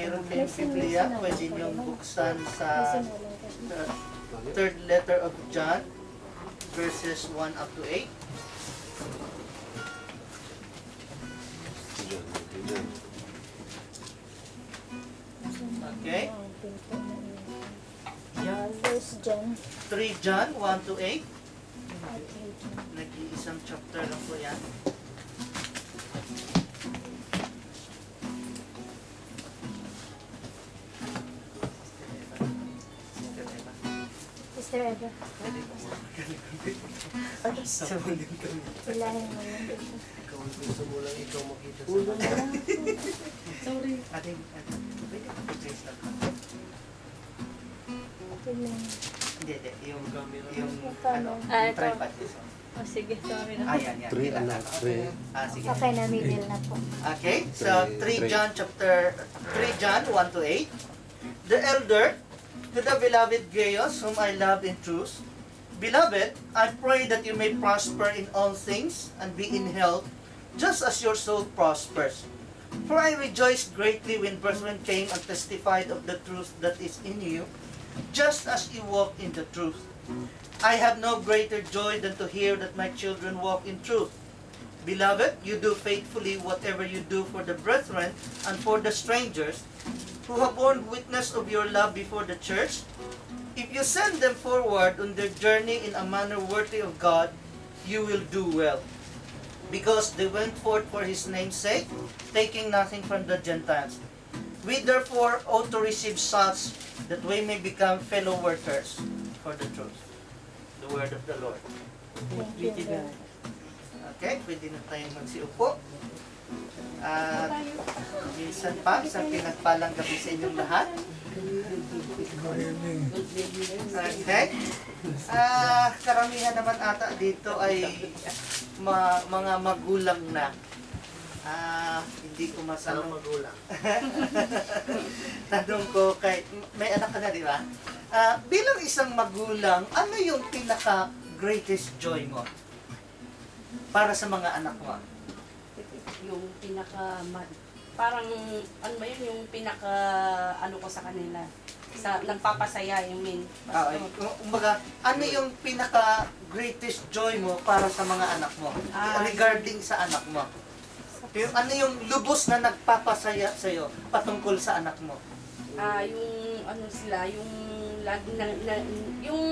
mayroon kayong Biblia, pwede niyong buksan sa third letter of John, verses 1 up to 8. Okay? First John. 3 John 1 to 8. Nag-iisang chapter lang po yan. Sister Eva. Sabulin kami. Ilahin mo yun. Ikaw ang gusto mo lang ikaw makita sa Sorry. Ating, pwede ka pag-trace lang ka. Hindi. Yung ano, yung tripod. Oh, sige, sorry na. Yan. 3 anak, 3. Sige. Okay na, middle na po. Okay, so 3 John 1 to 8. The elder, to the beloved Gaius, whom I love in truth. Beloved, I pray that you may prosper in all things and be in health, just as your soul prospers. For I rejoiced greatly when brethren came and testified of the truth that is in you, just as you walk in the truth. I have no greater joy than to hear that my children walk in truth. Beloved, you do faithfully whatever you do for the brethren and for the strangers, who have borne witness of your love before the church. If you send them forward on their journey in a manner worthy of God, you will do well. Because they went forth for His name's sake, taking nothing from the Gentiles. We therefore ought to receive such, that we may become fellow workers for the truth. The word of the Lord. Thank you, Lord. Okay, pwede na tayong magsiupo. At minsan pa, isang pinagpalang gabi sa inyong lahat. Okay. Karamihan naman ata dito ay mga magulang na. Hindi ko masanong magulang. Tanong ko kay, may anak ka na, di ba? Bilang isang magulang, ano yung pinaka-greatest joy mo para sa mga anak mo? Yung parang, ano ba yun, yung ko sa kanila. Nagpapasaya, yung main. Kumbaga, ano yung pinaka-greatest joy mo para sa mga anak mo? Regarding sa anak mo? Ano yung lubos na nagpapasaya sa'yo patungkol sa anak mo? Yung sila, yung lagi yung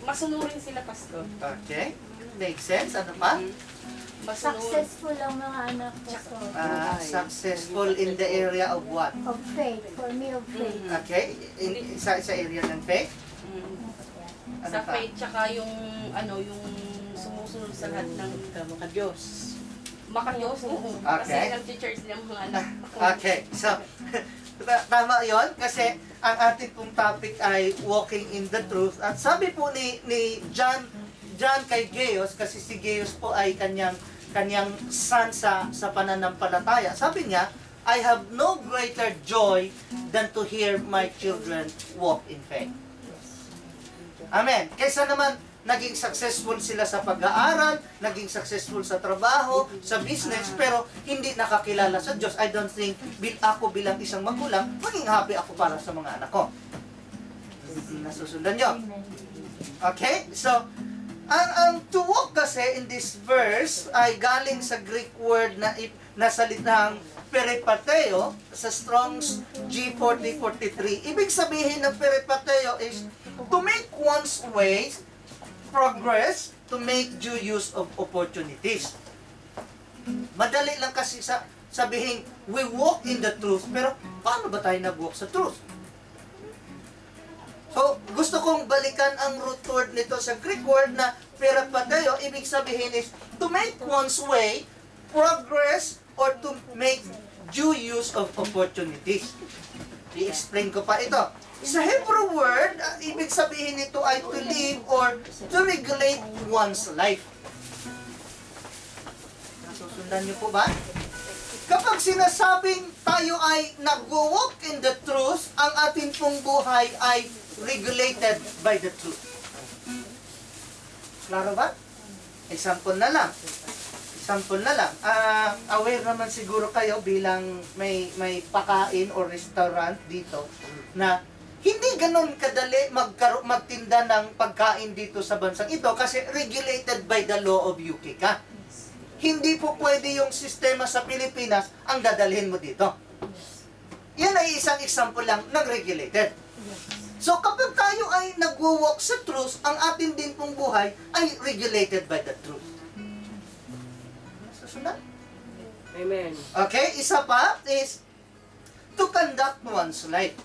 masunurin sila, Pastor. Okay. Makes sense. Ano pa? Successful ang mga anak ko. Successful in the area of what? Of faith. For me, of faith. Okay. Sa area ng faith? Ano Sa pa? faith, tsaka yung sumusunod sa lahat ng Diyos. Maka-Diyos, oo. Kasi Okay. nag-church ng mga anak. Okay. So, tama yon kasi ang ating pong topic ay walking in the truth. At sabi po ni John kay Gaius, kasi si Gaius po ay kanyang son sa pananampalataya. Sabi niya, I have no greater joy than to hear my children walk in faith. Amen. Kaysa naman naging successful sila sa pag-aaral, naging successful sa trabaho, sa business, pero hindi nakakilala sa Diyos. I don't think ako bilang isang magulang, maging happy ako para sa mga anak ko. Nasusundan nyo? Okay? So, ang to walk kasi in this verse ay galing sa Greek word na salitang peripateo sa Strong's G4043. Ibig sabihin ng peripateo is to make one's way progress, to make due use of opportunities. Madali lang kasi sabihin, we walk in the truth, pero paano ba tayo nag-walk sa truth? So, gusto kong balikan ang root word nito sa Greek word na peripateo. Ibig sabihin is to make one's way, progress, or to make due use of opportunities. I-explain ko pa ito. Sa Hebrew word, ibig sabihin nito ay to live or to regulate one's life. Nasusundan niyo po ba? Kapag sinasabing tayo ay nag-walk in the truth, ang ating pong buhay ay regulated by the truth. Klaro ba? Example na lang. Sample na lang. Aware naman siguro kayo bilang may pakain or restaurant dito na hindi ganon kadali magtinda ng pagkain dito sa bansang ito kasi regulated by the law of UK ka. Hindi po pwede yung sistema sa Pilipinas ang dadalhin mo dito. Yan ay isang example lang ng regulated. So kapag tayo ay nagwo-walk sa truth, ang atin din pong buhay ay regulated by the truth. Susunod? Amen. Okay, isa pa is to conduct one's life.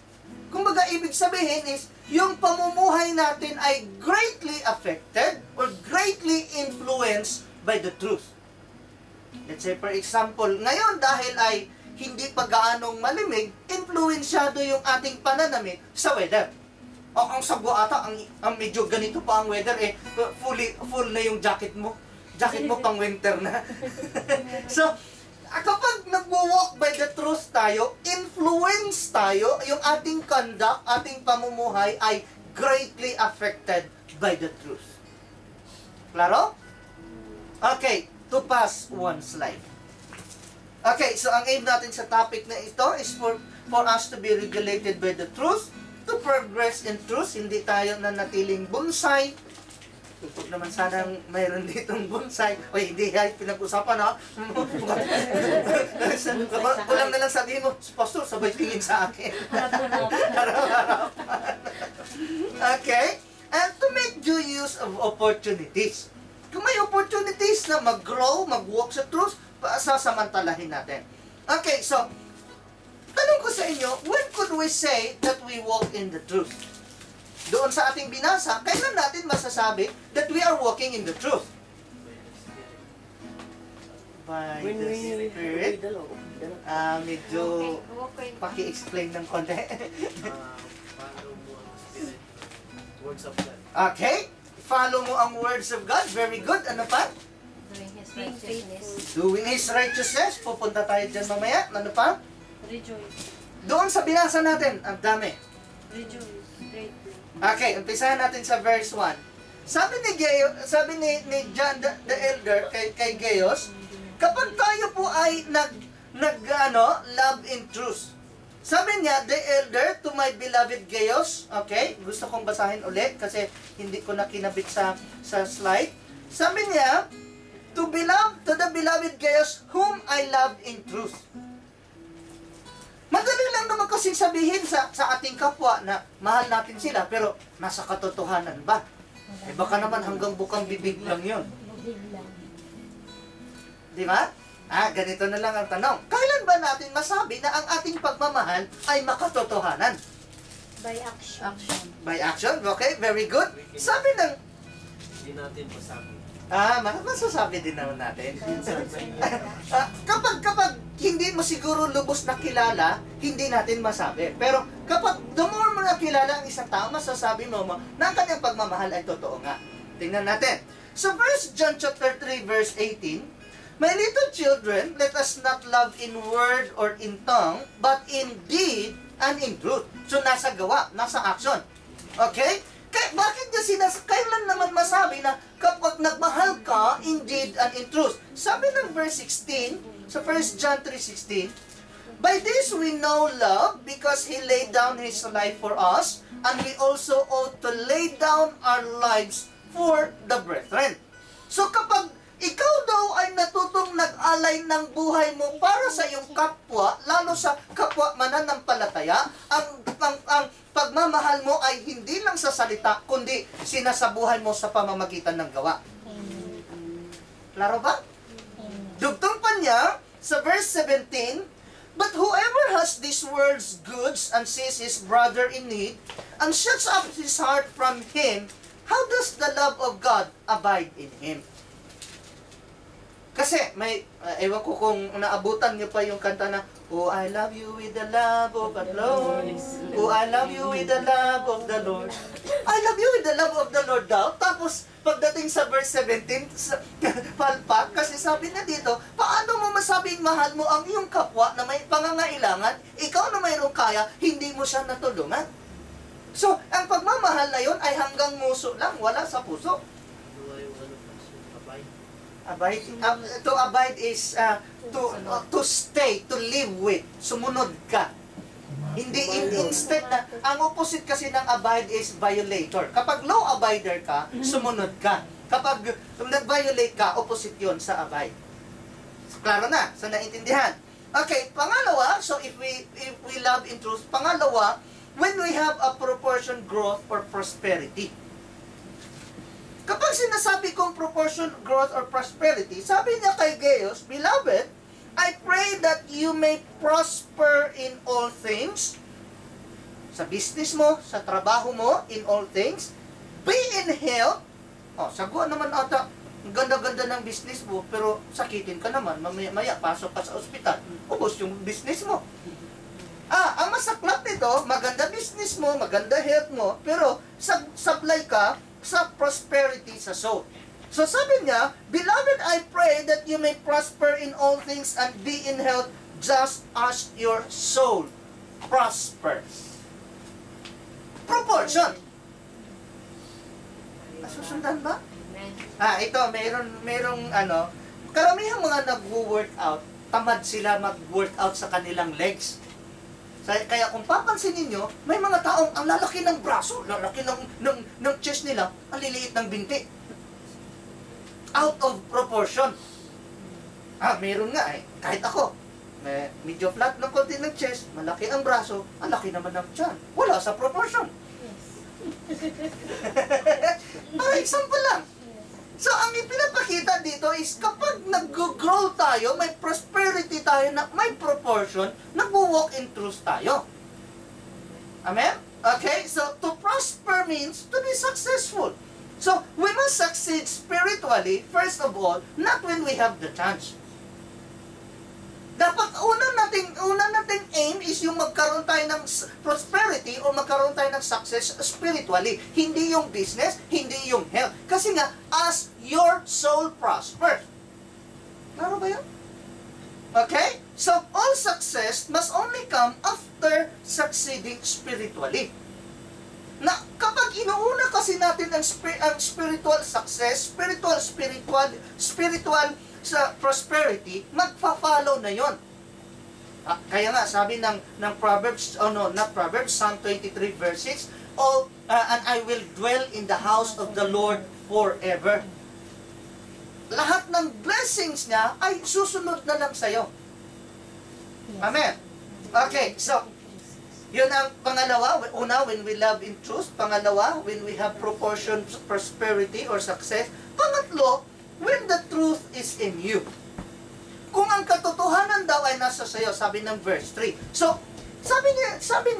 Kumbaga, ibig sabihin is, yung pamumuhay natin ay greatly affected or greatly influenced by the truth. Let's say, for example, ngayon dahil ay hindi pa gaanong malimig, influensyado yung ating pananamit sa weather. O ang sagwa ata, ang medyo ganito pa ang weather, full na yung jacket mo. Jacket mo pang winter na. So, kapag nagwo-walk by the truth tayo, influence tayo, yung ating conduct, ating pamumuhay ay greatly affected by the truth. Klaro? Okay, to pass one's life. Okay, so ang aim natin sa topic na ito is for us to be regulated by the truth, to progress in truth, hindi tayo nanatiling bonsai. Huwag naman sanang mayroon ditong bonsai. O hindi, pinag-usapan ha. Kulang na lang sabihin mo, Pastor, sabay tingin sa akin. Okay? And to make due use of opportunities. Kung may opportunities na mag-grow, mag-walk sa truth, sasamantalahin natin. Okay, so, tanong ko sa inyo, when could we say that we walk in the truth? Doon sa ating binasa, kailan natin masasabi that we are walking in the truth? By When the we Spirit. read the law. Medyo paki-explain ng konti. Follow mo ang Spirit. Words of God. Okay? Follow mo ang words of God. Very good. Ano pa? Doing His righteousness. Doing His righteousness. Pupunta tayo dyan mamaya. Ano pa? Rejoice. Doon sa binasa natin, ang dami. Rejoice. Greatly. Okay, umpisahan natin sa verse 1. Sabi ni John the Elder kay Gaius, kapag tayo po ay love in truth. Sabi niya, the elder to my beloved Gaius, okay, gusto kong basahin ulit kasi hindi ko na kinabit sa slide. Sabi niya, to the beloved Gaius whom I love in truth. Madali lang naman kasing sabihin sa ating kapwa na mahal natin sila, pero nasa katotohanan ba? Eh baka naman hanggang bukang bibig lang yun. Biglang. Di ba? Ganito na lang ang tanong. Kailan ba natin masabi na ang ating pagmamahal ay makatotohanan? By action. Action. By action? Okay, very good. Sabi ng... Hindi natin masabi. Masasabi din naman natin. Minsan may Kapag hindi mo siguro lubos na kilala, hindi natin masabi. Pero kapag the more mo nakilala ang isang tao, masasabi mo na ang kanyang pagmamahal ay totoo nga. Tingnan natin. So 1 John chapter 3 verse 18, my little children, let us not love in word or in tongue, but in deed and in truth. So nasa gawa, nasa action. Okay? Bakit niya kailan naman masabi na kapag nagmahal ka in deed and in truth? Sabi ng verse 16, sa 1 John 3:16, by this we know love because He laid down His life for us, and we also ought to lay down our lives for the brethren. So kapag ikaw daw ay natutong nag-alay ng buhay mo para sa iyong kapwa, lalo sa kapwa mananampalataya, ang pagmamahal mo ay hindi lang sa salita, kundi sinasabuhay mo sa pamamagitan ng gawa. Klaro ba? Dugtong pa niya, sa verse 17, but whoever has these world's goods and sees his brother in need, and shuts up his heart from him, how does the love of God abide in him? Kasi may, ewan ko kung naabutan niyo pa yung kanta na, oh, I love you with the love of the Lord. Oh, I love you with the love of the Lord. I love you with the love of the Lord daw. Tapos, pagdating sa verse 17, palpak, kasi sabi na dito, paano mo masabing mahal mo ang iyong kapwa na may pangangailangan, ikaw na mayroong kaya, hindi mo siya natulungan? So, ang pagmamahal na yon ay hanggang nguso lang, wala sa puso. yung kapay. Abide, to abide is to stay, to live with. Sumunod ka. Hindi instead na, ang opposite kasi ng abide is violator. Kapag law abider ka, sumunod ka. Kapag nag-violate ka, opposite yon sa abide. Klaro na, sa naintindihan. Okay, pangalawa, so if we love in truth, pangalawa, when we have a proportion growth or prosperity. Kapag sinasabi kong proportion growth or prosperity, sabi niya kay Gaius, Beloved, I pray that you may prosper in all things. Sa business mo, sa trabaho mo, in all things. Be in health. Sagwa naman ata, ang ganda-ganda ng business mo, pero sakitin ka naman, mamaya pasok ka sa ospital, ubos yung business mo. Ang masaklap nito, maganda business mo, maganda health mo, pero supply ka sa prosperity sa soul. So sabi niya, Beloved, I pray that you may prosper in all things and be in health just as your soul prospers. Proportion. Nasusundan ba? Amen. Ito, merong karamihang mga nag-workout, tamad sila mag-workout sa kanilang legs. Kaya kung papansin niyo, may mga taong ang lalaki ng braso, lalaki ng chest nila, ang liliit ng binti. Out of proportion. Meron nga kahit ako, medyo flat ng konti ng chest, malaki ang braso, ang laki naman ng tiyan. Wala sa proportion. Example lang. So, ang ipinapakita dito is kapag nag-grow tayo, may prosperity tayo, na may proportion, nag-walk in truth tayo. Amen? Okay? So, to prosper means to be successful. So, we must succeed spiritually, first of all, not when we have the chance. Dapat unang nating aim is yung magkaroon tayo ng prosperity o magkaroon tayo ng success spiritually. Hindi yung business, hindi yung health. Kasi nga, as your soul prospers. Klaro ba yun? Okay? So, all success must only come after succeeding spiritually. Na kapag inuuna kasi natin ang spiritual success, spiritual sa prosperity, magfa-follow na yon. Kaya nga, sabi ng Proverbs, not Proverbs, Psalm 23 verse 6, and I will dwell in the house of the Lord forever. Lahat ng blessings niya ay susunod na lang sa'yo. Amen. Okay, so, yun ang pangalawa. Una, when we love in truth. Pangalawa, when we have proportion prosperity or success. Pangatlo, when the truth is in you. Kung ang katotohanan daw ay nasa sayo, sabi ng verse 3. So, sabi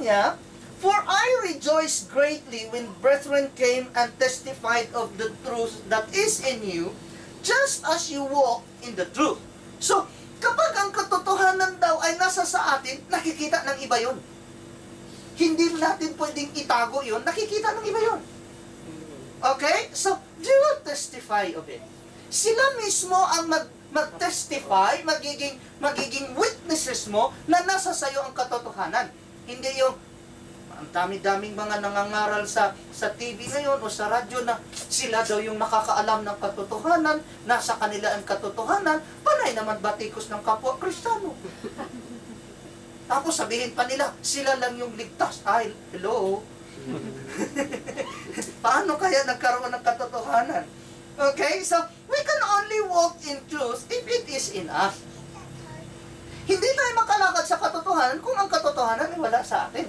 niya, For I rejoiced greatly when brethren came and testified of the truth that is in you, just as you walk in the truth. So, kapag ang katotohanan daw ay nasa sa atin, nakikita ng iba yon. Hindi natin pwedeng itago yon, nakikita ng iba yon. Okay? So, they will testify of it. Sila mismo ang mag-testify, magiging witnesses mo na nasa sayo ang katotohanan. Hindi yung ang dami-daming mga nangangaral sa TV ngayon o sa radyo na sila daw yung nakakaalam ng katotohanan, nasa kanila ang katotohanan, panay naman batikos ng kapwa Kristiyano. Tapos sabihin pa nila, sila lang yung ligtas. Ay, hello? Paano kaya nagkaroon ng katotohanan? Okay, so we can only walk in truth if it is in us. Hindi tayo makalakad sa katotohanan kung ang katotohanan ay wala sa atin.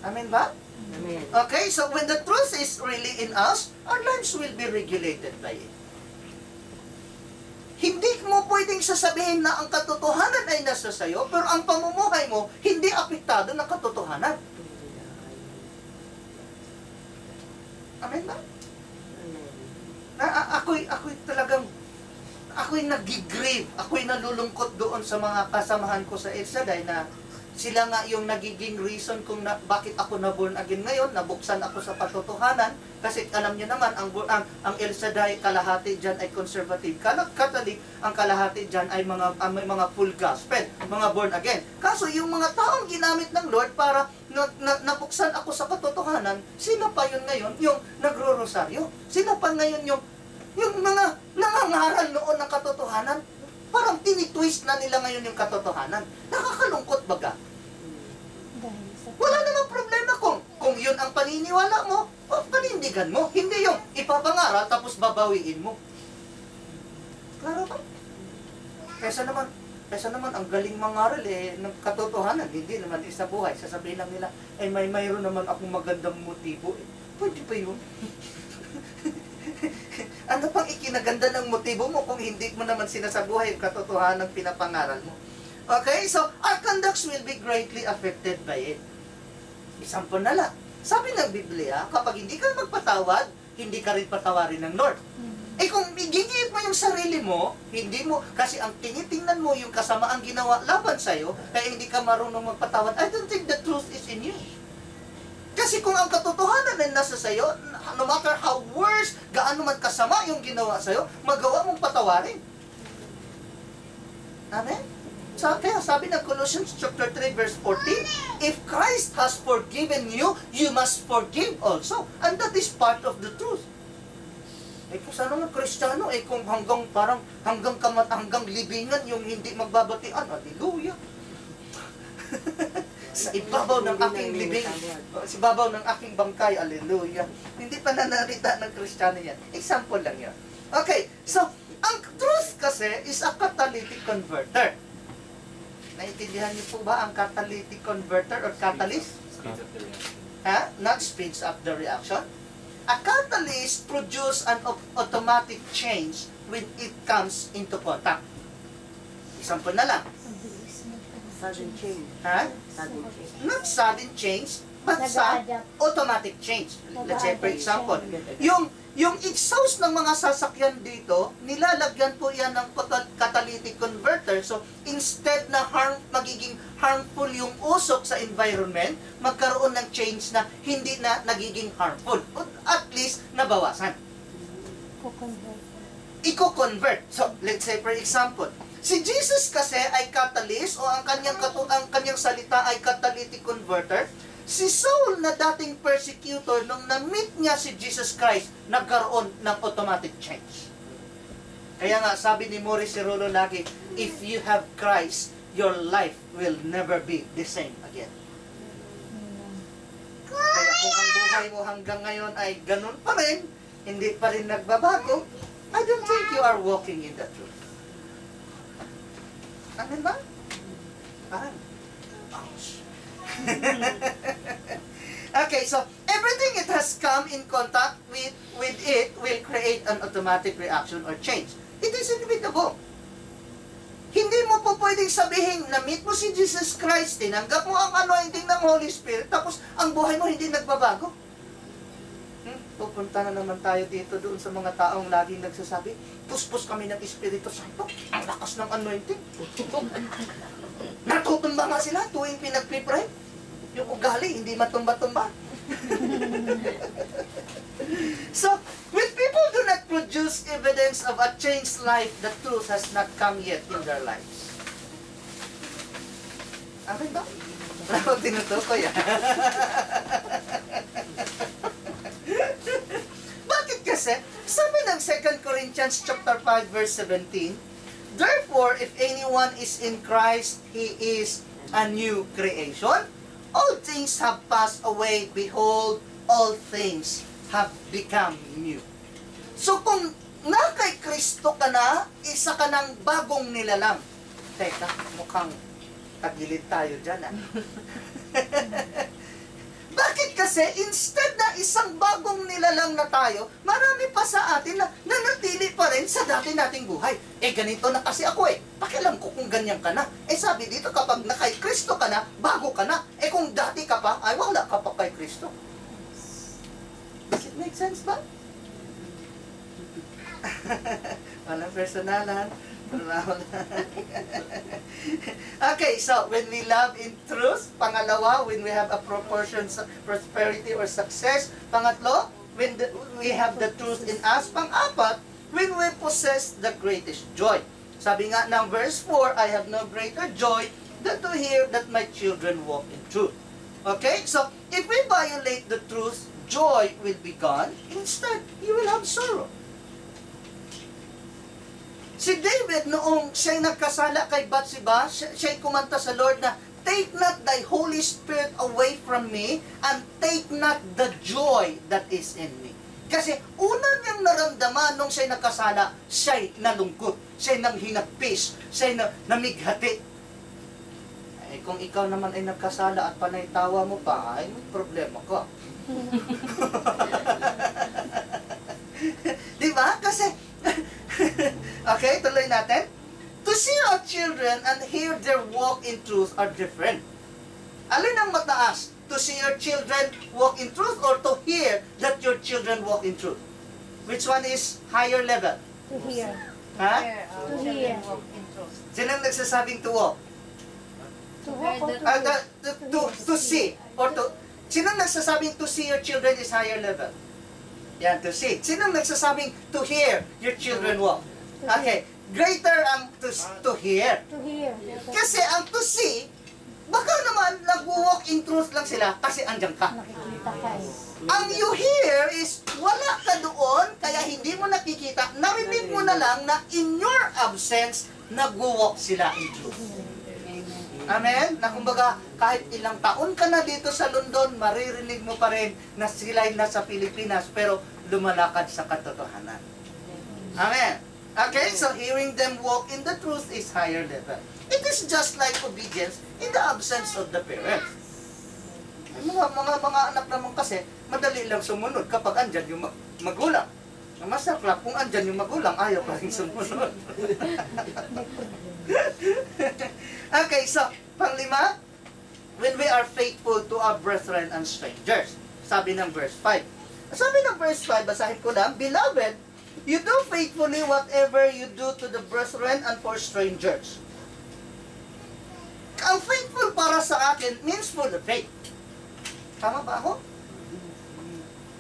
Amen ba? Amen. Okay, so when the truth is really in us, our lives will be regulated by it. Hindi mo pwedeng sasabihin na ang katotohanan ay nasa sayo, pero ang pamumuhay mo hindi apektado ng katotohanan. Amen ba? Ako'y nag-grieve, ako'y nalulungkot doon sa mga kasamahan ko sa El Shaddai na sila nga yung nagiging reason kung bakit ako na-born again ngayon, nabuksan ako sa katotohanan, kasi alam niyo naman, ang El Shaddai, kalahati dyan ay conservative, Catholic, ang kalahati dyan ay may mga full gospel, mga born again. Kaso yung mga taong ginamit ng Lord para nabuksan ako sa katotohanan, sila pa yun ngayon yung nagro-rosaryo. Sila pa ngayon yung Yung mga nangangaral noon ng katotohanan, parang tinitwist na nila ngayon yung katotohanan. Nakakalungkot baga. Dahil sa Wala namang problema kung yun ang paniniwala mo, o panindigan mo. Hindi yung ipapangaral tapos babawiin mo. Klaro ba? Kesa naman ang galing mangaral ng katotohanan, hindi naman isa buhay. Sasabihin lang nila, mayroon naman akong magandang motibo. Pwede pa yun. Ano pang ikinaganda ng motibo mo kung hindi mo naman sinasabuhay yung katotohanan pinapangaral mo? Okay, so our conducts will be greatly affected by it. Example na lang. Sabi ng Biblia, kapag hindi ka magpatawad, hindi ka rin patawarin ng Lord. Kung igigit mo yung sarili mo, hindi mo, kasi ang tinitingnan mo yung kasamaang ginawa laban sa'yo, kaya hindi ka marunong magpatawad, I don't think the truth is in you. Kasi kung ang katotohanan ay nasa sa'yo, no matter how worse, gaano man kasama yung ginawa sa'yo, magawa mong patawarin. Amen? So, kaya sabi ng Colossians chapter 3 verse 14, if Christ has forgiven you, you must forgive also. And that is part of the truth. Kung sana nga Kristiyano, kung hanggang libingan yung hindi magbabatian, hallelujah. Sa ibabaw ng aking libing, sa ibabaw ng aking bangkay, hallelujah. Hindi pa nanarita ng Kristiyano yan. Example lang yan. Okay, so, ang truth kasi is a catalytic converter. Naintindihan niyo po ba ang catalytic converter or catalyst? Speeds up the reaction. Not speeds up the reaction. A catalyst produces an automatic change when it comes into contact. Example na lang. sudden change. Sudden change. Not sudden change, but Nag-a-adapt. automatic change. Let's say, for Nag-a-adapt example, siya. yung exhaust ng mga sasakyan dito, nilalagyan po yan ng catalytic converter. So, instead na magiging harmful yung usok sa environment, magkaroon ng change na hindi na nagiging harmful. O at least, nabawasan. Kukonvert. Iko-convert. So, let's say, for example, si Jesus kasi ay catalyst o ang kanyang salita ay catalytic converter. Si Saul na dating persecutor, nung na-meet niya si Jesus Christ, nagkaroon ng automatic change. Kaya nga, sabi ni Maurice Cerullo lagi, if you have Christ, your life will never be the same again. Kaya kung ang buhay mo hanggang ngayon ay ganun pa rin, hindi pa rin nagbabago, I don't think you are walking in the truth. Amen ba? Parang, ouch. Okay, so everything it has come in contact with it will create an automatic reaction or change. It is inevitable. Hindi mo po pwedeng sabihin na meet mo si Jesus Christ, tinanggap mo ang anointing ng Holy Spirit, tapos ang buhay mo hindi nagbabago. Pupunta na naman tayo dito doon sa mga taong laging nagsasabi, puspos kami ng Espiritu Santo, ang lakas ng anointing. Natutumba nga sila tuwing pinagpipray. Yung ugali, hindi matumba-tumba. So, when people do not produce evidence of a changed life, the truth has not come yet in their lives. Amin ba? Wala ko tinutukoy Bakit kasi? Sabi ng 2 Corinthians chapter 5 verse 17, therefore, if anyone is in Christ, he is a new creation. All things have passed away. Behold, all things have become new. So kung na kay Kristo ka na, isa ka ng bagong nilalang. Teka, mukhang tagilid tayo dyan Bakit kasi, instead na isang bagong nilalang na tayo, marami pa sa atin na nanatili pa rin sa dati nating buhay. Ganito na kasi ako Pakialam ko kung ganyan ka na. Sabi dito, kapag na kay Kristo ka na, bago ka na. Kung dati ka pa, ay wala ka pa kay Kristo. Does it make sense ba? Walang personalan. Okay, so when we love in truth, pangalawa, when we have a proportion of prosperity or success, pangatlo, when we have the truth in us, pang-apat, when we possess the greatest joy. Sabi nga ng verse 4, I have no greater joy than to hear that my children walk in truth. Okay, so if we violate the truth, joy will be gone. Instead, you will have sorrow. Si David, noong siya'y nagkasala kay Bathsheba, siya'y kumanta sa Lord na, "Take not thy Holy Spirit away from me, and take not the joy that is in me." Kasi una niyang naramdaman nung siya'y nagkasala, siya'y nalungkot, siya'y nanghinagpis, siya'y namighati. Eh, kung ikaw naman ay nagkasala at panay tawa mo pa, ay may problema ka. Diba? Kasi, okay, tuloy natin. To see our children and hear their walk in truth are different. Alin ang mataas? To see your children walk in truth or to hear that your children walk in truth? Which one is higher level? To hear. Ha? To hear. Sino ang nagsasabing to walk? To walk or to Ah, hear? to see. Or to, sino ang nagsasabing to see your children is higher level? Yan, to see. Sino ang nagsasabing to hear your children walk? Okay. Greater ang to hear. To hear. Kasi ang to see, baka naman nag-walk in truth lang sila kasi andyan ka. Nakikita ka eh. Ang you hear is wala ka doon, kaya hindi mo nakikita. Narinig mo na lang na in your absence, nag-walk sila in truth. Amen? Na kumbaga, kahit ilang taon ka na dito sa London, maririnig mo pa rin na sila'y nasa Pilipinas, pero lumalakad sa katotohanan. Amen? Okay, so hearing them walk in the truth is higher level. It is just like obedience in the absence of the parents. Mga anak naman kasi, madali lang sumunod kapag andyan yung magulang. Ang masaklap, kung andyan yung magulang, ayaw pa rin sumunod. Okay, so, panglima, when we are faithful to our brethren and strangers. Sabi ng verse 5. Sabi ng verse 5, basahin ko lang, "Beloved, you do faithfully whatever you do to the brethren and for strangers." Ang faithful para sa akin means full of faith. Tama ba ako?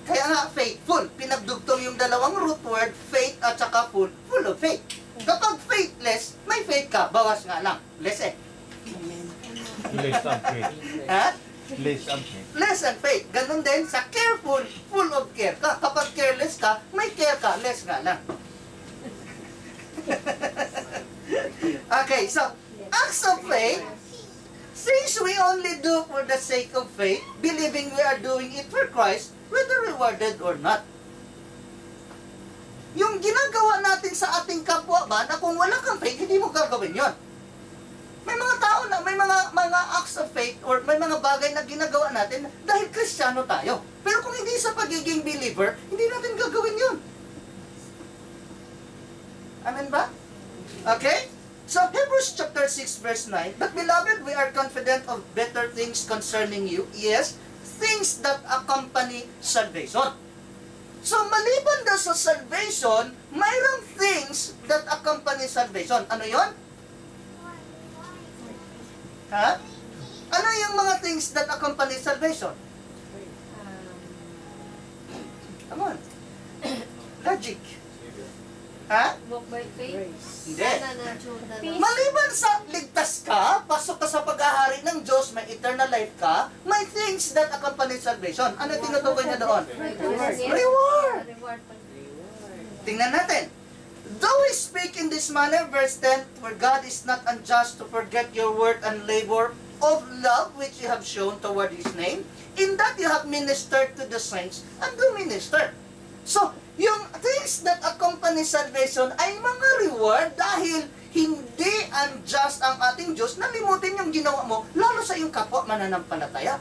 Kaya nga, faithful. Pinagdugtong yung dalawang root word, faith at saka full of faith. Kapag faithless, may faith ka. Bawas nga lang. Less eh. Less and faith. Ha? Less and faith. Less and faith. Ganon din sa careful, full of care ka. Kapag careless ka, may care ka. Less nga lang. Okay, so, acts of faith, since we only do for the sake of faith, believing we are doing it for Christ, whether rewarded or not. Yung ginagawa natin sa ating kapwa ba, na kung wala kang faith, hindi mo gagawin yon. May mga tao na, may mga acts of faith, or may mga bagay na ginagawa natin dahil Kristiyano tayo. Pero kung hindi sa pagiging believer, hindi natin gagawin yon. Amen ba? Okay? So, Hebrews chapter 6 verse 9, "But beloved, we are confident of better things concerning you." Yes, things that accompany salvation. So, maliban daw sa salvation, mayroong things that accompany salvation. Ano yon? Ha? Ano yung mga things that accompany salvation? Come on. Logic. Ha? Walk by faith. Hindi. Maliban sa ligtas ka, pasok ka sa paghahari ng Diyos, may eternal life ka, may things that accompany salvation. Ano tinutukoy niya doon? Reward. Tingnan natin. Though we speak in this manner, verse 10, "For God is not unjust to forget your work and labor of love which you have shown toward His name, in that you have ministered to the saints and do minister." So, yung things that accompany salvation ay mga reward dahil hindi unjust ang ating Diyos na limutin yung ginawa mo, lalo sa iyong kapwa mananampalataya.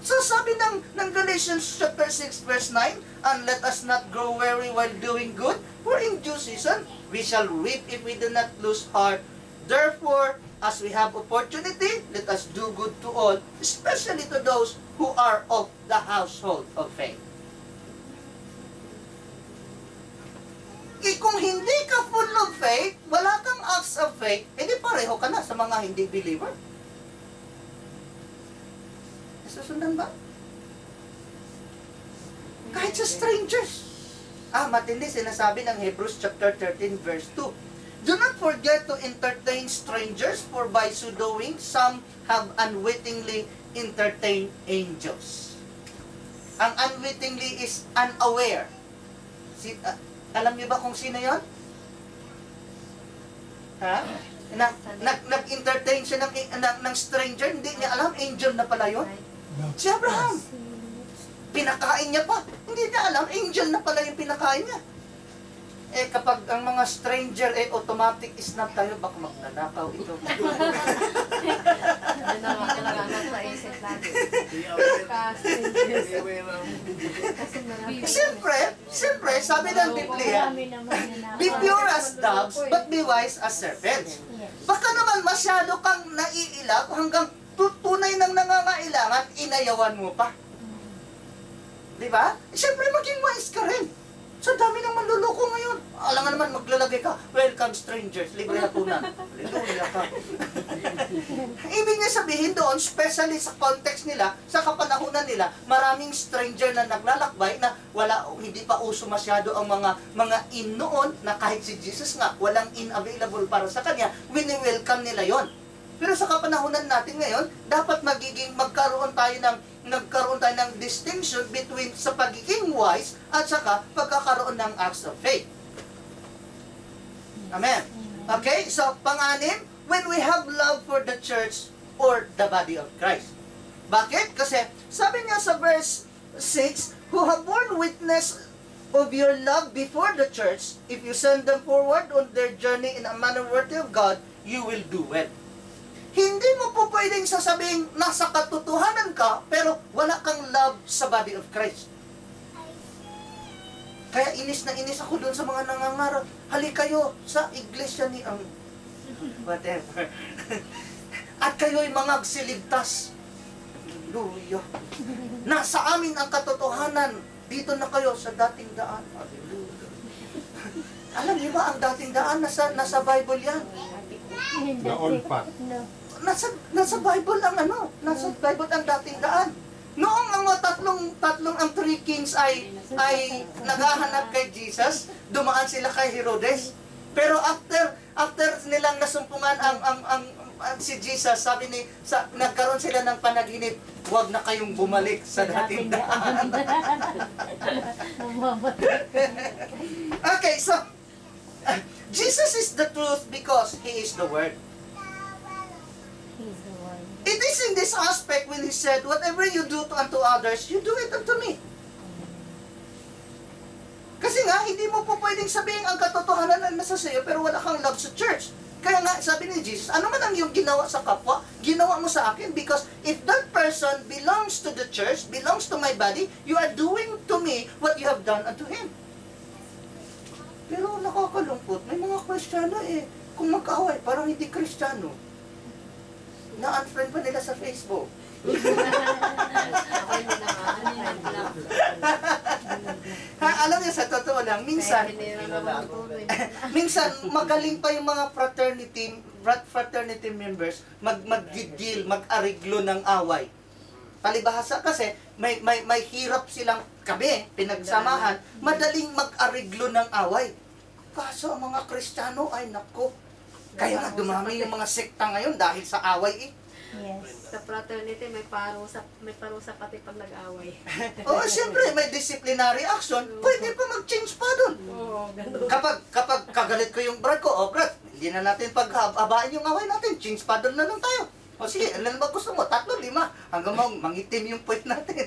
So sabi ng Galatians chapter 6 verse 9, "And let us not grow weary while doing good, for in due season we shall reap if we do not lose heart. Therefore, as we have opportunity, let us do good to all, especially to those who are of the household of faith." Kung hindi ka full of faith, wala kang acts of faith, edi pareho ka na sa mga hindi believer. Susundan ba? Kahit sa strangers. Matindi sinasabi ng Hebrews chapter 13 verse 2. "Do not forget to entertain strangers, for by so doing, some have unwittingly entertained angels." Ang unwittingly is unaware. Alam niyo ba kung sino yon? Ha? Nag-entertain siya ng stranger, hindi niya alam, angel na pala yun. Si Abraham, pinakain niya pa. Hindi niya alam, angel na pala yung pinakain niya. Eh kapag ang mga stranger, automatic snap tayo, baka magnanakaw ito. Ano na nga talaga nasa isip natin. Be aware. Kasi Be aware of kasi marami. Siyempre, sabi ng Biblia, Marami naman na be pure as doves, but be wise as serpents. Yes. Baka naman masyado kang naiilag hanggang tunay ng nangangailangan, inayawan mo pa. Di ba? Siyempre, maging wise ka rin. Sa dami ng manluloko ngayon. Alam nga naman, maglalagay ka, welcome strangers, libre hapunan. Hallelujah ka. Ibig niya sabihin doon, especially sa context nila, sa kapanahunan nila, maraming stranger na naglalakbay na hindi pa uso masyado ang mga in noon, na kahit si Jesus nga, walang in available para sa kanya, wini-welcome nila yon. Pero sa kapanahunan natin ngayon, dapat magkaroon tayo ng distinction between sa pagiging wise at saka pagkakaroon ng acts of faith. Amen. Okay? So, pang-anim, when we have love for the church or the body of Christ. Bakit? Kasi, sabi niya sa verse 6, who have borne witness of your love before the church, if you send them forward on their journey in a manner worthy of God, you will do well. Hindi mo po pwedeng sasabing nasa katotohanan ka, pero wala kang love sa body of Christ. Kaya inis na inis ako doon sa mga nangangarap. Halik kayo sa iglesia ni whatever. At kayo'y mga siligtas. Hallelujah. Nasa amin ang katotohanan. Dito na kayo sa dating daan. Hallelujah. Alam niyo ba, ang dating daan, nasa Bible yan. The old path. No. Nasa Bible ang nasa Bible ang dating daan. Noong ang mga tatlong ang three kings ay naghahanap kay Jesus, dumaan sila kay Herodes. Pero after nilang nasumpungan ang si Jesus, sabi nagkaroon sila ng panaginip, huwag na kayong bumalik sa dating daan. Okay, so Jesus is the truth because He is the Word. He's the one. It is in this aspect when He said, whatever you do unto others, you do it unto me. Kasi nga, hindi mo po pwedeng sabihin ang katotohanan na nasa sayo, pero wala kang love sa church. Kaya nga, sabi ni Jesus, ano man ang iyong ginawa sa kapwa, ginawa mo sa akin, because if that person belongs to the church, belongs to my body, you are doing to me what you have done unto him. Pero nakakalungkot, may mga Kristiyano kung mag-away, parang hindi Kristiyano. Na-unfriend pa nila sa Facebook. Ako hindi na nga. Alam niyo, sa totoo lang, minsan magaling pa yung mga fraternity members mag-deal, mag-ariglo ng away. Palibhasa kasi may hirap silang pinagsamahan, madaling mag-ariglo ng away. Kaso ang mga Kristiyano ay nako. Kaya nga dumami yung mga sekta ngayon dahil sa away Yes. Sa fraternity may parusa pati pag nag-away. Oo, siyempre may disciplinary action, pwede pa mag-change pa doon. Oo, ganun. Kapag kagalit ko yung brad ko, brad, hindi na natin pag-habain yung away natin, change pa doon na lang tayo. O sige, ilan ba gusto mo? 3, 5, hanggang mangitim yung point natin.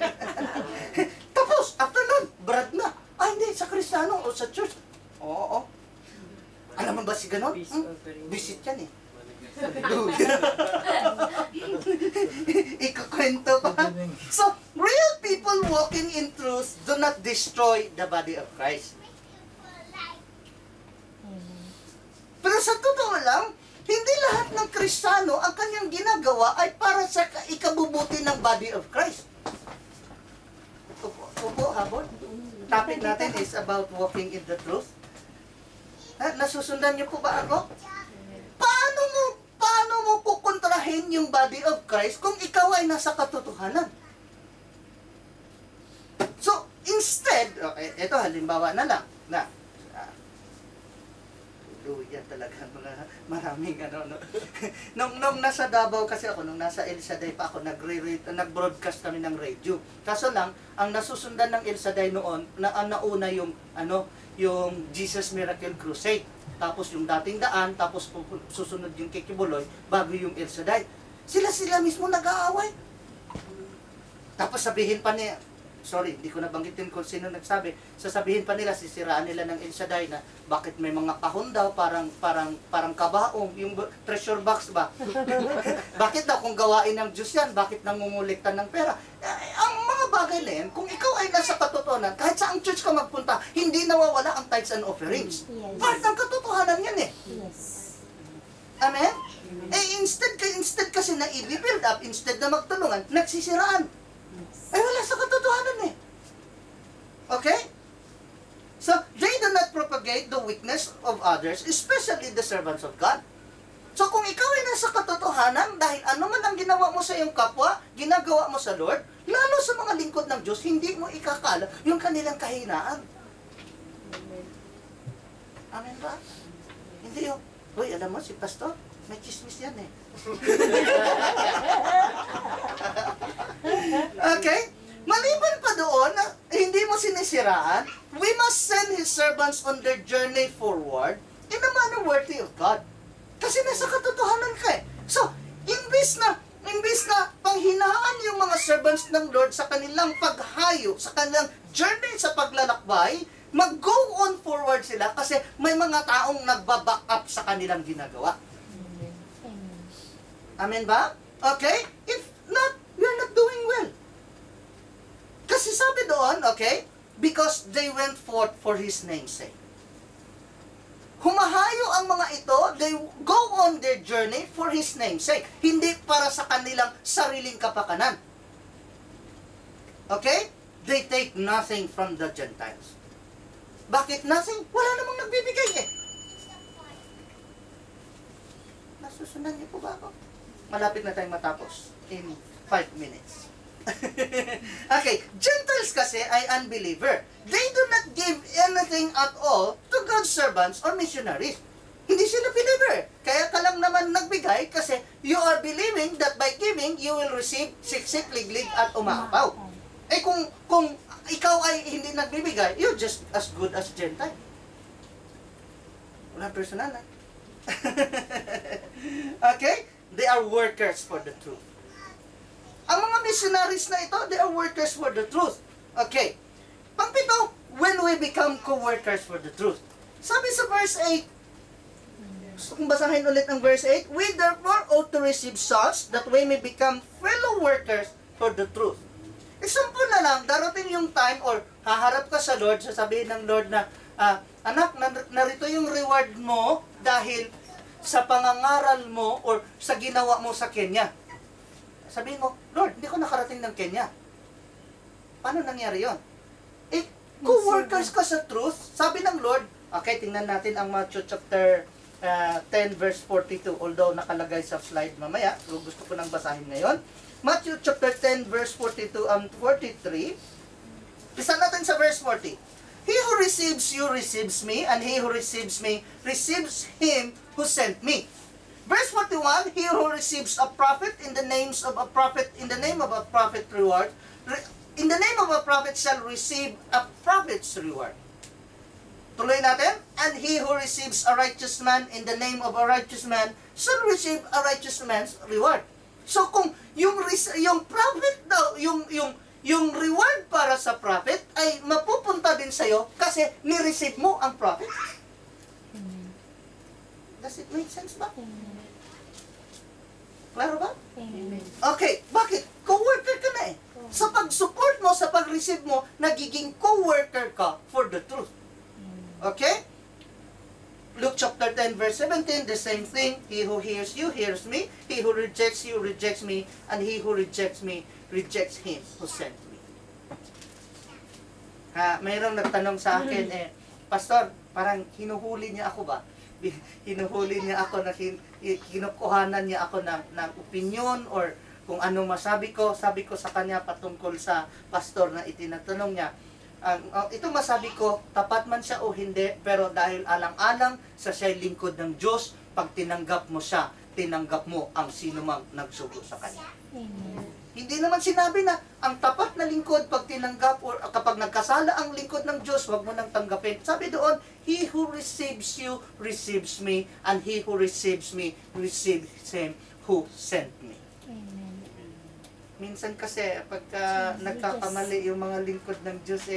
Tapos, after nun, brad na. Ay, hindi, sa Kristiyano o sa church. Oo. Alam mo ba si ganon? Visit yan Ikukwento pa. So, real people walking in truth do not destroy the body of Christ. Pero sa totoo lang, hindi lahat ng Kristiyano ang kanyang ginagawa ay para sa ikabubuti ng body of Christ. Upo, habol. Topic natin is about walking in the truth. Nasusundan niyo po ba ako? Paano mo kukontrahin yung body of Christ kung ikaw ay nasa katotohanan? So, instead, okay, ito halimbawa na lang, yan talaga maraming nung nasa Davao kasi ako, nung nasa El Shaddai pa ako, nag-broadcast kami ng radio. Kaso lang, ang nasusundan ng El Shaddai noon, nauna yung Jesus Miracle Crusade. tapos yung dating daan, tapos susunod yung Kikibuloy, bago yung El Shaddai. Sila mismo nag-aaway. Tapos sabihin pa niya, sorry, hindi ko nabanggitin kung sino nagsabi, sasabihin pa nila, sisiraan nila ng El Shaddai na bakit may mga kahon daw, parang kabaong, yung treasure box ba? Bakit daw kung gawain ng Diyos yan, bakit nangunguliktan ng pera? Ang mga bagay na yan, kung ikaw ay nasa katotohanan, kahit saang church ka magpunta, hindi nawawala ang tithes and offerings. Yes. Part ng katotohanan yan eh. Yes. Amen? Instead kasi na i-build up, instead na magtulungan, nagsisiraan. Ay wala sa katotohanan eh. Okay? So, they do not propagate the weakness of others, especially the servants of God. So, kung ikaw ay nasa katotohanan, dahil ano man ang ginawa mo sa iyong kapwa, ginagawa mo sa Lord, lalo sa mga lingkod ng Diyos, hindi mo ikakala yung kanilang kahinaan. Amen ba? Hindi yung, uy, alam mo, si Pastor, may chismis yan eh. Okay? Maliban pa doon, hindi mo sinisiraan, we must send His servants on their journey forward in a manner worthy of God. Kasi nasa katotohanan ka eh. So, imbis na panghinaan yung mga servants ng Lord sa kanilang paghayo, sa kanilang journey sa paglalakbay, mag-go on forward sila kasi may mga taong nagbaback up sa kanilang ginagawa. Amen. Amen ba? Okay? If not, you're not doing well. Kasi sabi doon, okay, because they went forth for His name's sake. Humahayo ang mga ito, they go on their journey for His name's sake. Hindi para sa kanilang sariling kapakanan. Okay? They take nothing from the Gentiles. Bakit nothing? Wala namang nagbibigay eh. Nasusundan niyo po ba ako? Malapit na tayong matapos in 5 minutes. Okay, Gentiles kasi ay unbeliever. They do not give anything at all to God's servants or missionaries. Hindi sila believer. Kaya ka lang naman nagbigay kasi you are believing that by giving, you will receive siksik, liglig at umaapaw. Eh kung ikaw ay hindi nagbibigay, you're just as good as Gentile. Walang personal na. Okay? They are workers for the truth. Ang mga missionaries na ito, they are workers for the truth. Okay. Pangpito, when we become co-workers for the truth. Sabi sa verse 8, gusto kong basahin ulit ang verse 8, we therefore ought to receive such that we may become fellow workers for the truth. Example na lang, darating yung time or haharap ka sa Lord, sasabihin ng Lord na, anak, narito yung reward mo dahil sa pangangaral mo or sa ginawa mo sa Kenya. Sabihin mo, Lord, hindi ko nakarating ng Kenya. Paano nangyari yon? Eh, co-workers ka sa truth. Sabi ng Lord, okay, tingnan natin ang Matthew chapter 10 verse 42. Although nakalagay sa slide mamaya, so gusto ko nang basahin ngayon. Matthew chapter 10 verse 42 and 43. Isa natin sa verse 40. He who receives you receives me, and he who receives me receives him who sent me. Verse 41, he who receives a prophet in the name of a prophet reward, in the name of a prophet shall receive a prophet's reward. Tuloy natin, and he who receives a righteous man in the name of a righteous man shall receive a righteous man's reward. So kung yung prophet daw, yung reward para sa prophet ay mapupunta din sa iyo kasi ni-receive mo ang prophet. Does it make sense ba? Klaro ba? Amen. Okay, bakit? Co-worker ka na eh. Sa pag-support mo, sa pag-receive mo, nagiging co-worker ka for the truth. Okay? Luke chapter 10 verse 17, the same thing. He who hears you, hears me. He who rejects you, rejects me. And he who rejects me, rejects him who sent me. Mayroong nagtanong sa akin, Pastor, parang hinuhuli niya ako ba? Hinuhuli niya ako na kinukuhanan niya ako ng opinion or kung ano masabi ko. Sabi ko sa kanya patungkol sa pastor na itinatanong niya. Ito masabi ko, tapat man siya o hindi, pero dahil alang-alang sa siya'y lingkod ng Diyos, pag tinanggap mo siya, tinanggap mo ang sinumang nagsugo sa kanya. Amen. Hindi naman sinabi na ang tapat na lingkod pag tinanggap or kapag nagkasala ang lingkod ng Diyos, wag mo nang tanggapin. Sabi doon, he who receives you, receives me, and he who receives me, receives him who sent me. Amen. Minsan kasi, pagka nagkakamali yung mga lingkod ng Diyos,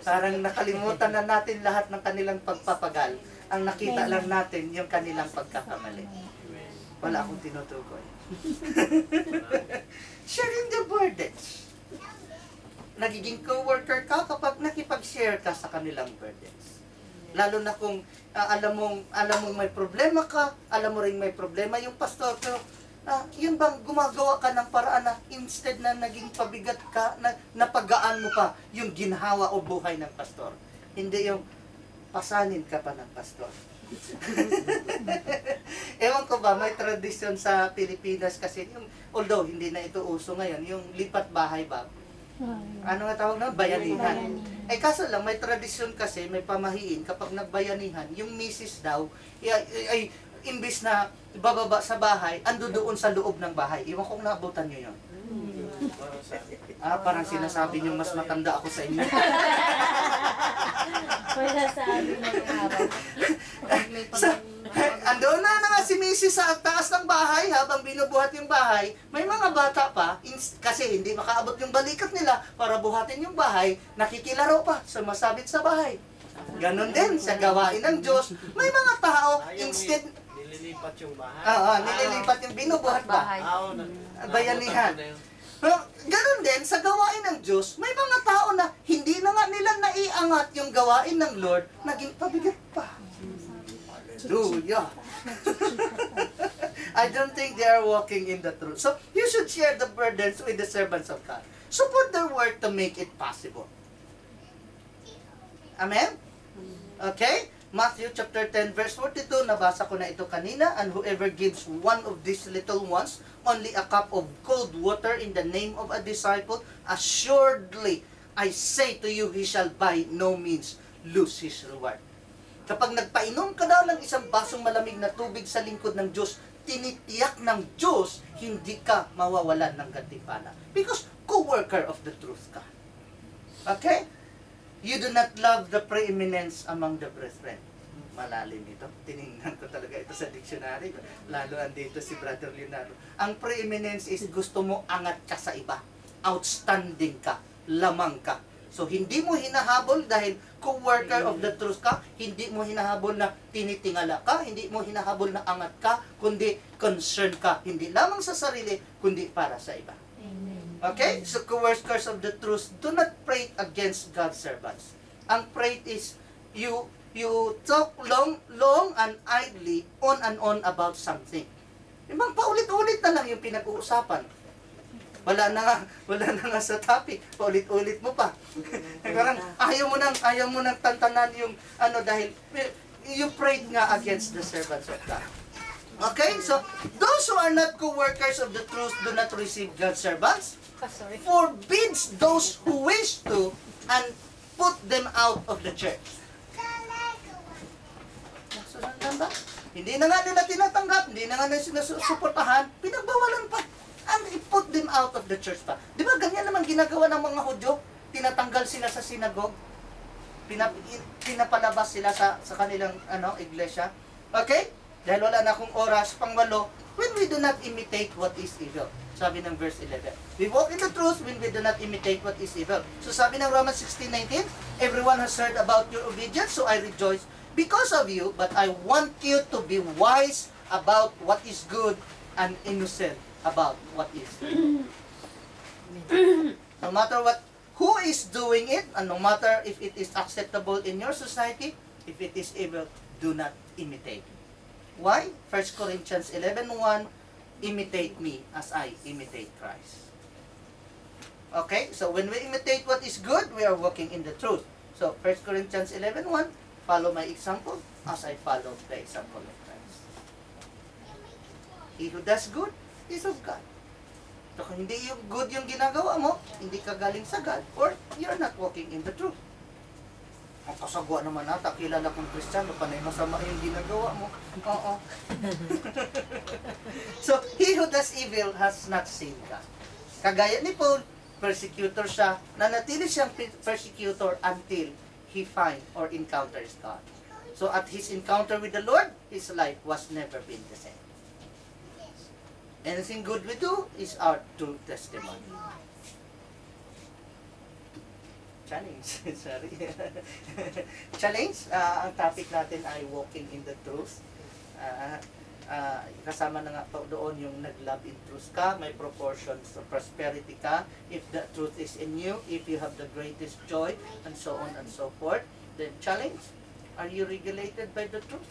parang nakalimutan na natin lahat ng kanilang pagpapagal. Ang nakita lang natin yung kanilang pagkakamali. Wala akong tinutukoy. Sharing the burdens. Nagiging co-worker ka kapag nakipag-share ka sa kanilang burdens. Lalo na kung alam mong may problema ka, alam mo ring may problema yung pastor, pero yun bang gumagawa ka ng paraan na instead na naging pabigat ka, napagaan mo pa yung ginhawa o buhay ng pastor. Hindi yung pasanin ka pa ng pastor. Ewan ko ba, may tradisyon sa Pilipinas kasi, although hindi na ito uso ngayon, yung lipat bahay ba? Ano nga tawag na? Bayanihan. Bayanihan. Kaso lang, may tradisyon kasi, may pamahiin, kapag nagbayanihan, yung misis daw, ay imbis na bababa sa bahay, ando doon sa loob ng bahay. Iwan kong naabutan nyo yun. Para sa Parang sinasabi nyo, mas matanda ako sa inyo. Wala sabi na araw. May Ando na nga si Mrs. sa taas ng bahay habang binubuhat yung bahay. May mga bata pa, kasi hindi makaabot yung balikat nila para buhatin yung bahay, nakikilaro pa, sumasabit sa bahay. Ganon din sa gawain ng Diyos. May mga tao, instead, nililipat yung bahay. nililipat yung binubuhat ba? bahay. Bayanihan. Ganon din, sa gawain ng Diyos, may mga tao na hindi na nga nila naiangat yung gawain ng Lord, naging pabigat pa. Hallelujah. I don't think they are walking in the truth. So, you should share the burdens with the servants of God. Support their work to make it possible. Amen? Okay? Matthew chapter 10 verse 42, nabasa ko na ito kanina, and whoever gives one of these little ones only a cup of cold water in the name of a disciple, assuredly, I say to you, he shall by no means lose his reward. Kapag nagpainom ka daw ng isang basong malamig na tubig sa lingkod ng Diyos, tinitiyak ng Diyos, hindi ka mawawalan ng gantimpala. Because co-worker of the truth ka. Okay? You do not love the preeminence among the brethren. Malalim ito. Tinignan ko talaga ito sa dictionary. Lalo andito si Brother Leonardo. Ang preeminence is gusto mo angat ka sa iba. Outstanding ka. Lamang ka. So, hindi mo hinahabol dahil co-worker of the truth ka, hindi mo hinahabol na tinitingala ka, hindi mo hinahabol na angat ka, kundi concerned ka, hindi lamang sa sarili, kundi para sa iba. Amen. Okay? So, co-workers of the truth, do not pray against God's servants. Ang pray is, you talk long and idly, on and on about something. Ibang paulit-ulit na lang yung pinag-uusapan. Wala na nga sa topic, paulit-ulit mo pa. Parang ayaw mo nang tantanan yung dahil you prayed nga against the servants of God. Okay? So, those who are not co-workers of the truth do not receive God's servants. Forbids those who wish to and put them out of the church. Nasunod lang ba? Hindi na nga nila tinatanggap, hindi na nga nila sinusuportahan, pinagbawalan pa. And put them out of the church pa. Di ba ganyan naman ginagawa ng mga Hudyo? Tinatanggal sila sa sinagog. Pinapalabas sila sa kanilang iglesia. Okay? Dahil wala na akong oras, pangwalo, when we do not imitate what is evil. Sabi ng verse 11. We walk in the truth when we do not imitate what is evil. So sabi ng Romans 16:19, everyone has heard about your obedience, so I rejoice because of you, but I want you to be wise about what is good and innocent about what is evil. No matter who is doing it, and no matter if it is acceptable in your society, if it is evil, do not imitate. Why? 1 Corinthians 11:1, imitate me as I imitate Christ. Okay? So when we imitate what is good, we are walking in the truth. So 1 Corinthians 11:1, follow my example as I follow the example of Christ. He who does good is of God. So kung hindi yung good yung ginagawa mo, hindi ka galing sa God, or you're not walking in the truth. Ang kasagwa naman ata, kilala kong Kristiyano, panay masama yung ginagawa mo. Oo. So, he who does evil has not seen God. Kagaya ni Paul, persecutor siya, nanatili siyang persecutor until he find or encounters God. So, at his encounter with the Lord, his life was never been the same. Anything good we do is our true testimony. Challenge. Sorry. Challenge. Ang topic natin ay walking in the truth. Kasama na nga po doon yung nag-love in truth ka, may proportions of prosperity ka, if the truth is in you, if you have the greatest joy, and so on and so forth. Then challenge, are you regulated by the truth?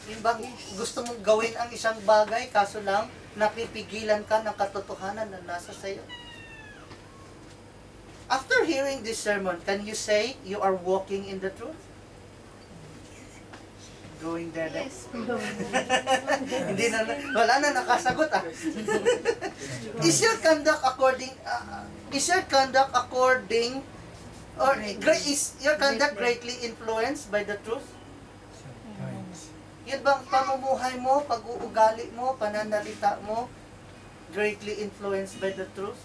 Yung bang gusto mong gawin ang isang bagay, kaso lang napipigilan ka ng katotohanan na nasa sayo? After hearing this sermon, can you say you are walking in the truth? Going there, Yes. Hindi na, wala na nakasagot ah. Is your conduct according, or is your conduct greatly influenced by the truth? Yun bang pamumuhay mo, pag-uugali mo, pananalita mo, greatly influenced by the truth?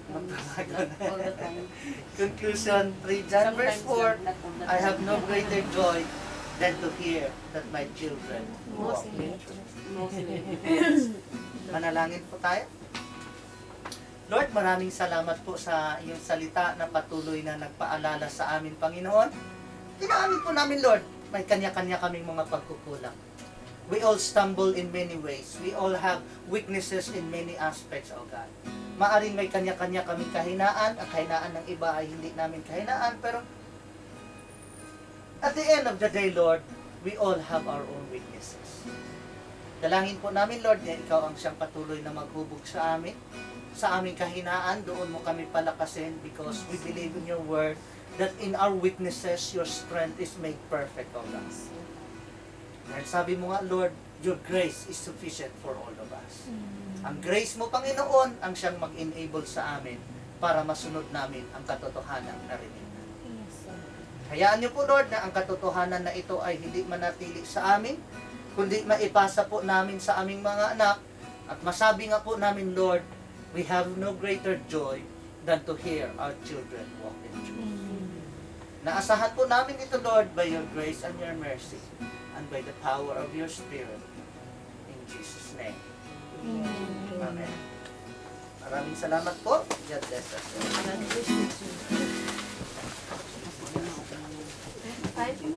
All the time. Conclusion, 3 John verse 4, not all the I have time. no greater joy than to hear that my children walk in truth. Mostly. Manalangin po tayo. Lord, maraming salamat po sa iyong salita na patuloy na nagpaalala sa amin, Panginoon. Tinaamin po namin, Lord, may kanya-kanya kaming mga pagkukulang. We all stumble in many ways. We all have weaknesses in many aspects, O God. Maaring may kanya-kanya kaming kahinaan, ang kahinaan ng iba ay hindi namin kahinaan, pero at the end of the day, Lord, we all have our own weaknesses. Dalangin po namin, Lord, na ikaw ang siyang patuloy na maghubog sa amin, sa aming kahinaan, doon mo kami palakasin because we believe in your word that in our weaknesses, your strength is made perfect, O God. Dahil sabi mo nga, Lord, your grace is sufficient for all of us. Ang grace mo, Panginoon, ang siyang mag-enable sa amin para masunod namin ang katotohanan na narinig. Hayaan niyo po, Lord, na ang katotohanan na ito ay hindi manatili sa amin, kundi maipasa po namin sa aming mga anak, at masabi nga po namin, Lord, we have no greater joy than to hear our children walk in truth. Naasahan po namin ito, Lord, by your grace and your mercy, and by the power of your Spirit. In Jesus' name. Amen. Maraming salamat po. God bless us.